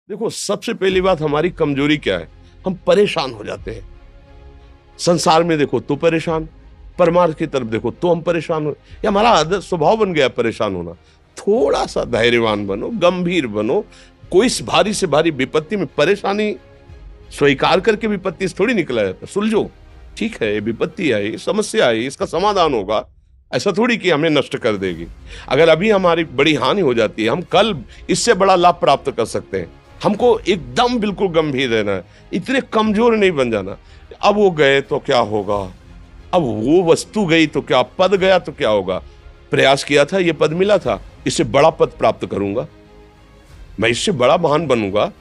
देखो, सबसे पहली बात हमारी कमजोरी क्या है? हम परेशान हो जाते हैं। संसार में देखो तो परेशान, परमार्थ की तरफ देखो तो हम परेशान हो। ये हमारा आदत स्वभाव बन गया परेशान होना। थोड़ा सा धैर्यवान बनो, गंभीर बनो। कोई इस भारी से भारी विपत्ति में परेशानी स्वीकार करके विपत्ति से थोड़ी निकला जाता। सुलझो, ठीक है, ये विपत्ति आई, समस्या आई, इसका समाधान होगा। ऐसा थोड़ी कि हमें नष्ट कर देगी। अगर अभी हमारी बड़ी हानि हो जाती है, हम कल इससे बड़ा लाभ प्राप्त कर सकते हैं। हमको एकदम बिल्कुल गंभीर रहना है, इतने कमजोर नहीं बन जाना। अब वो गए तो क्या होगा, अब वो वस्तु गई तो क्या, पद गया तो क्या होगा। प्रयास किया था, ये पद मिला था, इससे बड़ा पद प्राप्त करूंगा, मैं इससे बड़ा महान बनूंगा।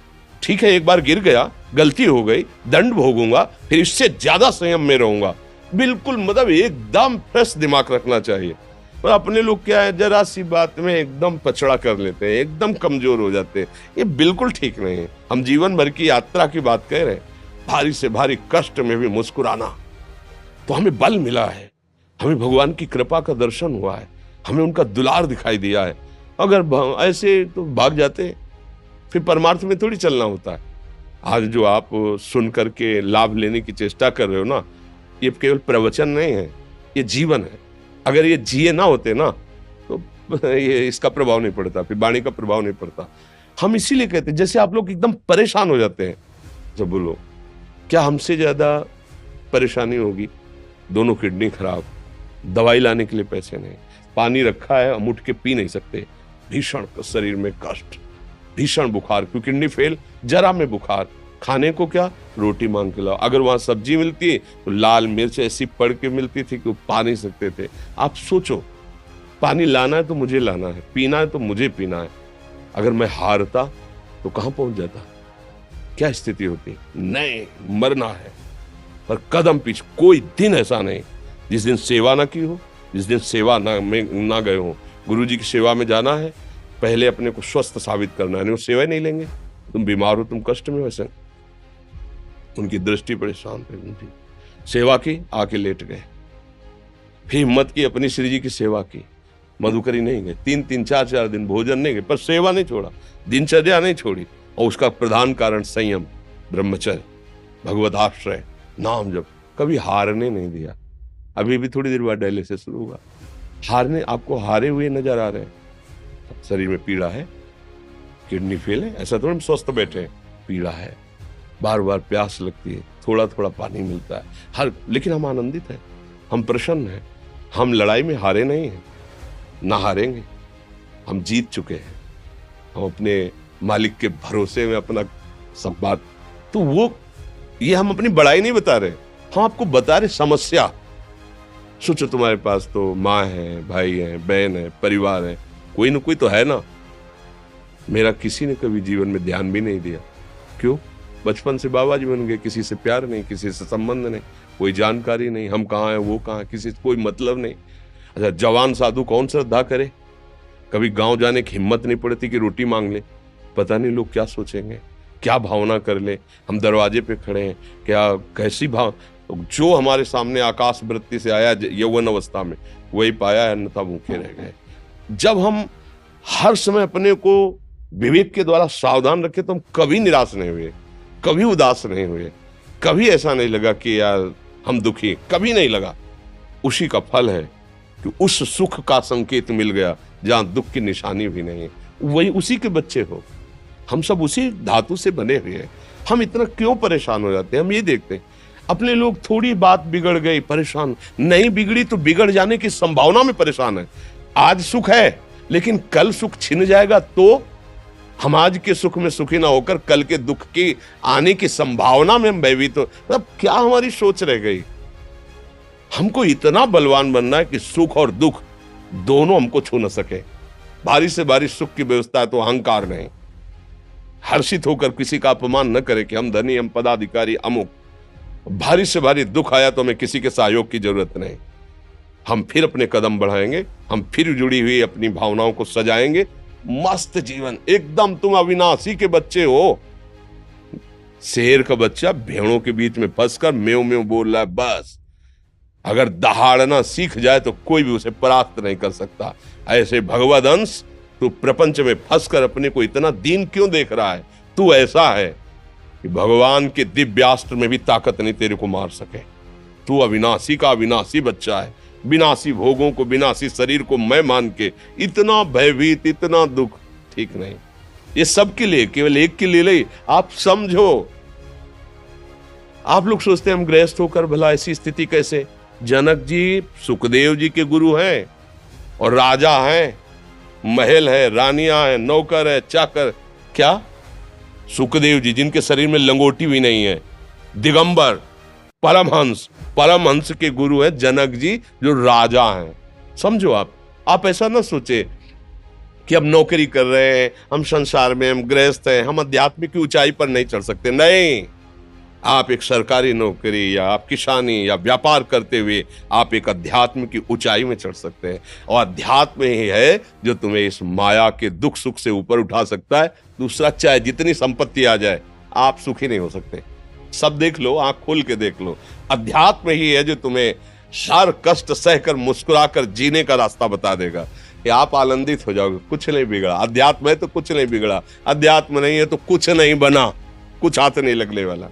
ठीक है, एक बार गिर गया, गलती हो गई, दंड भोगूंगा, फिर इससे ज्यादा संयम में रहूंगा। बिल्कुल मतलब एकदम फ्रेश दिमाग रखना चाहिए। पर अपने लोग क्या है, जरा सी बात में एकदम पछड़ा कर लेते हैं, एकदम कमजोर हो जाते हैं। ये बिल्कुल ठीक नहीं है। हम जीवन भर की यात्रा की बात कह रहे हैं, भारी से भारी कष्ट में भी मुस्कुराना, तो हमें बल मिला है, हमें भगवान की कृपा का दर्शन हुआ है, हमें उनका दुलार दिखाई दिया है। अगर ऐसे तो भाग जाते, फिर परमार्थ में थोड़ी चलना होता है। आज जो आप सुन करके लाभ लेने की चेष्टा कर रहे हो ना, ये केवल प्रवचन नहीं है, ये जीवन है। अगर ये जिए ना होते ना, तो ये इसका प्रभाव नहीं पड़ता, फिर वाणी का प्रभाव नहीं पड़ता। हम इसीलिए कहते हैं, जैसे आप लोग एकदम परेशान हो जाते हैं जब बोलो, क्या हमसे ज्यादा परेशानी होगी? दोनों किडनी खराब, दवाई लाने के लिए पैसे नहीं, पानी रखा है हम उठ के पी नहीं सकते, भीषण शरीर में कष्ट, भीषण बुखार, क्योंकि किडनी फेल, जरा में बुखार, खाने को क्या, रोटी मांग के लाओ। अगर वहां सब्जी मिलती है तो लाल मिर्च ऐसी पड़ के मिलती थी कि वो पा नहीं सकते थे। आप सोचो, पानी लाना है तो मुझे लाना है, पीना है तो मुझे पीना है। अगर मैं हारता तो कहां पहुंच जाता, क्या स्थिति होती? नहीं, मरना है, पर कदम पीछे। कोई दिन ऐसा नहीं जिस दिन सेवा ना की हो, जिस दिन सेवा ना गए हो। गुरु जी की सेवा में जाना है, पहले अपने को स्वस्थ साबित करना है, नहीं वो सेवा ही नहीं लेंगे। तुम बीमार हो, तुम कष्ट में, वैसे उनकी दृष्टि परेशान थे, उनकी सेवा की, आके लेट गए। फिर हिम्मत की, अपनी श्री जी की सेवा की, मधुकरी नहीं गए, 3-3 4-4 दिन भोजन नहीं गए, पर सेवा नहीं छोड़ा, दिनचर्या नहीं छोड़ी। और उसका प्रधान कारण संयम, ब्रह्मचर्य, भगवदाश्रय, नाम जप, कभी हारने नहीं दिया। अभी भी थोड़ी देर बाद डायलिसिस शुरू होगा, हारने, आपको हारे हुए नजर आ रहे हैं। शरीर में पीड़ा है, किडनी फेल है, ऐसा तो हम स्वस्थ बैठे हैं, पीड़ा है, बार बार प्यास लगती है, थोड़ा थोड़ा पानी मिलता है, लेकिन हम आनंदित हैं, हम प्रसन्न हैं। हम लड़ाई में हारे नहीं हैं, ना हारेंगे, हम जीत चुके हैं। हम अपने मालिक के भरोसे में अपना सब बात, तो वो, ये हम अपनी बड़ाई नहीं बता रहे, हम आपको बता रहे समस्या। सोचो, तुम्हारे पास तो माँ है, भाई है, बहन है, परिवार है, कोई ना कोई तो है ना। मेरा किसी ने कभी जीवन में ध्यान भी नहीं दिया। क्यों? बचपन से बाबा जी बन गए, किसी से प्यार नहीं, किसी से संबंध नहीं, कोई जानकारी नहीं, हम कहाँ हैं, वो कहाँ, किसी से कोई मतलब नहीं। अच्छा, जवान साधु कौन श्रद्धा करे? कभी गांव जाने की हिम्मत नहीं पड़ती कि रोटी मांग ले, पता नहीं लोग क्या सोचेंगे, क्या भावना कर ले। हम दरवाजे पे खड़े हैं, क्या कैसी भाव, जो हमारे सामने आकाश वृत्ति से आया यौवन अवस्था में, वही पाया, अन्यथा भूखे रह गए। जब हम हर समय अपने को विवेक के द्वारा सावधान रखे, तो हम कभी निराश नहीं हुए, कभी उदास नहीं हुए, कभी ऐसा नहीं लगा कि यार हम दुखी, कभी नहीं लगा। उसी का फल है कि उस सुख का संकेत मिल गया जहां दुख की निशानी भी नहीं है। वही उसी के बच्चे हो, हम सब उसी धातु से बने हुए हैं। हम इतना क्यों परेशान हो जाते हैं? हम ये देखते हैं, अपने लोग थोड़ी बात बिगड़ गई परेशान, नहीं बिगड़ी तो बिगड़ जाने की संभावना में परेशान है। आज सुख है, लेकिन कल सुख छिन जाएगा, तो हम आज के सुख में सुखी ना होकर कल के दुख की आने की संभावना में हम भयभीत हो। मतलब क्या हमारी सोच रह गई? हमको इतना बलवान बनना है कि सुख और दुख दोनों हमको छू न सके। भारी से भारी सुख की व्यवस्था है तो अहंकार नहीं, हर्षित होकर किसी का अपमान न करे कि हम धनी, हम पदाधिकारी, अमुक। भारी से भारी दुख आया तो हमें किसी के सहयोग की जरूरत नहीं, हम फिर अपने कदम बढ़ाएंगे, हम फिर जुड़ी हुई अपनी भावनाओं को सजाएंगे। मस्त जीवन, एकदम तुम अविनाशी के बच्चे हो। शेर का बच्चा भेड़ों के बीच में फंसकर म्यों म्यों बोल रहा है, बस अगर दहाड़ना सीख जाए तो कोई भी उसे परास्त नहीं कर सकता। ऐसे भगवद अंश, तू प्रपंच में फंसकर अपने को इतना दीन क्यों देख रहा है? तू ऐसा है कि भगवान के दिव्यास्त्र में भी ताकत नहीं तेरे को मार सके। तू अविनाशी का अविनाशी बच्चा है। विनाशी भोगों को, विनाशी शरीर को मैं मान के इतना भयभीत, इतना दुख ठीक नहीं। ये सबके लिए, केवल एक के लिए नहीं। आप समझो, आप लोग सोचते हैं हम गृहस्थ होकर भला ऐसी स्थिति कैसे। जनक जी सुखदेव जी के गुरु हैं और राजा हैं, महल है, रानियां हैं, नौकर है, चाकर। क्या सुखदेव जी जिनके शरीर में लंगोटी भी नहीं है, दिगंबर, परमहंस, परमहंस के गुरु हैं जनक जी जो राजा हैं। समझो आप ऐसा ना सोचे कि हम नौकरी कर रहे हैं, हम संसार में, हम गृहस्थ हैं, हम आध्यात्मिक की ऊंचाई पर नहीं चढ़ सकते। नहीं, आप एक सरकारी नौकरी या आप किसानी या व्यापार करते हुए आप एक अध्यात्म की ऊंचाई में चढ़ सकते हैं। और अध्यात्म ही है जो तुम्हें इस माया के दुख सुख से ऊपर उठा सकता है। दूसरा, चाहे जितनी संपत्ति आ जाए, आप सुखी नहीं हो सकते। सब देख लो, आंख खोल के देख लो। अध्यात्म ही है जो तुम्हें हर कष्ट सहकर मुस्कुराकर जीने का रास्ता बता देगा कि आप आनंदित हो जाओगे। कुछ नहीं बिगड़ा। अध्यात्म है तो कुछ नहीं बिगड़ा, अध्यात्म नहीं है तो कुछ नहीं बना, कुछ हाथ नहीं लगने वाला।